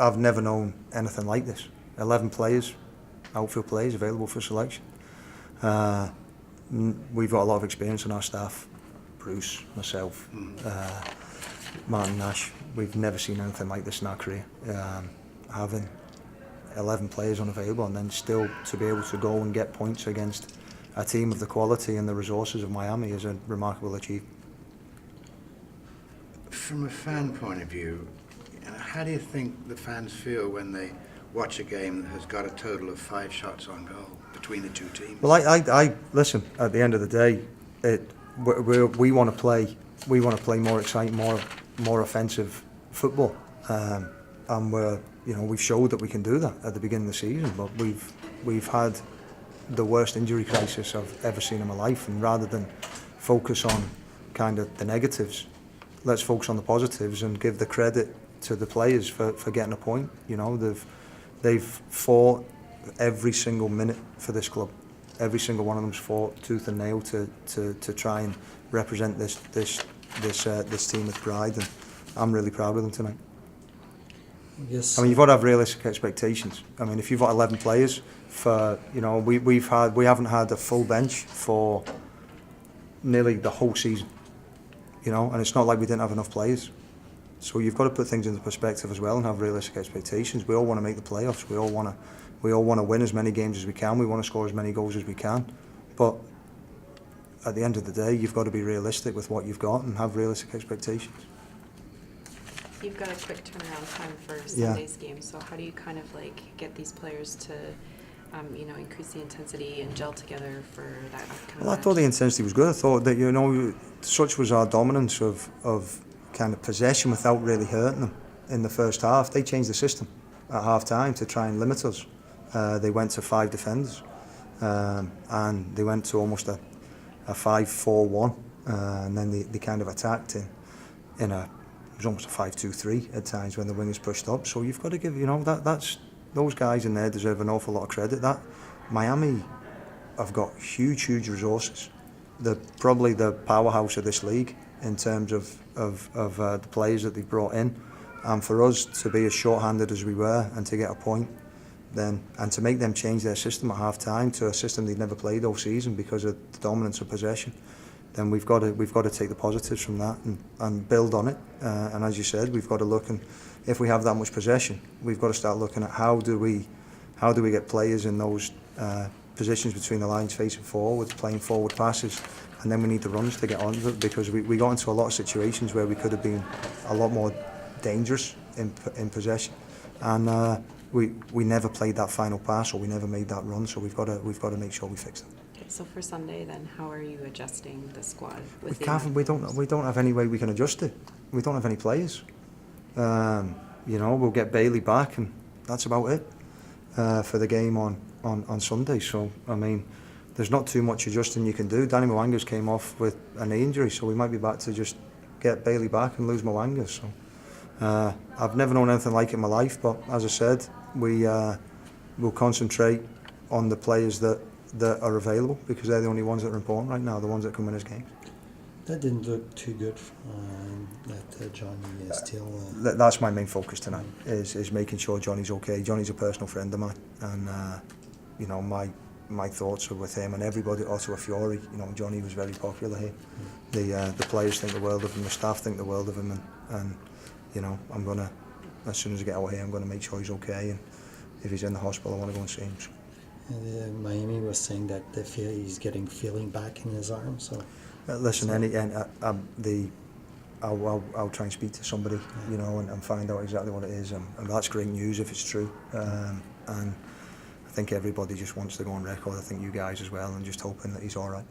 I've never known anything like this. 11 players, outfield players available for selection. We've got a lot of experience on our staff. Bruce, myself, Martin Nash. We've never seen anything like this in our career. Having 11 players unavailable and then still to be able to go and get points against a team of the quality and the resources of Miami is a remarkable achievement. From a fan point of view, how do you think the fans feel when they watch a game that has got a total of 5 shots on goal between the two teams? Well, I listen. At the end of the day, we want to play. We want to play more exciting, more offensive football, and we've showed that we can do that at the beginning of the season. But we've had the worst injury crisis I've ever seen in my life, and rather than focus on kind of the negatives, let's focus on the positives and give the credit to the players for getting a point. You know, they've fought every single minute for this club. Every single one of them's fought tooth and nail to try and represent this team with pride, and I'm really proud of them tonight. Yes. I mean, you've got to have realistic expectations. I mean, if you've got 11 players, we haven't had a full bench for nearly the whole season. And it's not like we didn't have enough players. So you've got to put things into perspective as well and have realistic expectations. We all want to make the playoffs. We all want to win as many games as we can. We want to score as many goals as we can. But at the end of the day, you've got to be realistic with what you've got and have realistic expectations. You've got a quick turnaround time for Sunday's game. So how do you kind of get these players to, increase the intensity and gel together for that kind of Well, I thought the intensity was good. I thought that such was our dominance of kind of possession without really hurting them in the first half. They changed the system at half time to try and limit us. They went to 5 defenders and they went to almost a 5-4-1 and then they kind of attacked it was almost a 5-2-3 at times when the wingers pushed up. So you've got to give that's those guys in there deserve an awful lot of credit. That Miami have got huge resources. They're probably the powerhouse of this league in terms of the players that they've brought in, and for us to be as short-handed as we were and to get a point then and to make them change their system at half time to a system they'd never played all season because of the dominance of possession, then we've got to take the positives from that and build on it, and as you said, we've got to look, and if we have that much possession, we've got to start looking at how do we get players in those positions between the lines facing forward, playing forward passes, and then we need the runs to get on with it, because we got into a lot of situations where we could have been a lot more dangerous in possession, and we never played that final pass or we never made that run, so we've got to make sure we fix that. Okay, so for Sunday then, how are you adjusting the squad? We don't have any way we can adjust it. We don't have any players. We'll get Bailey back and that's about it for the game on Sunday. So I mean, there's not too much adjusting you can do. Danny Mwanga's came off with a knee injury, so we might be back to just get Bailey back and lose Mwanga. So I've never known anything like it in my life, but as I said, we'll concentrate on the players that are available, because they're the only ones that are important right now, the ones that can win us games. That didn't look too good. That Johnny is still. That's my main focus tonight. Is making sure Johnny's okay. Johnny's a personal friend of mine, and my thoughts are with him and everybody. Also, Fiore. Johnny was very popular here. The players think the world of him. The staff think the world of him, and I'm gonna, as soon as I get out of here, I'm gonna make sure he's okay. And if he's in the hospital, I want to go and see him. So. Miami was saying that he's getting feeling back in his arm. So. Listen, I'll try and speak to somebody, and find out exactly what it is, and that's great news if it's true. And I think everybody just wants to go on record. I think you guys as well, and just hoping that he's all right.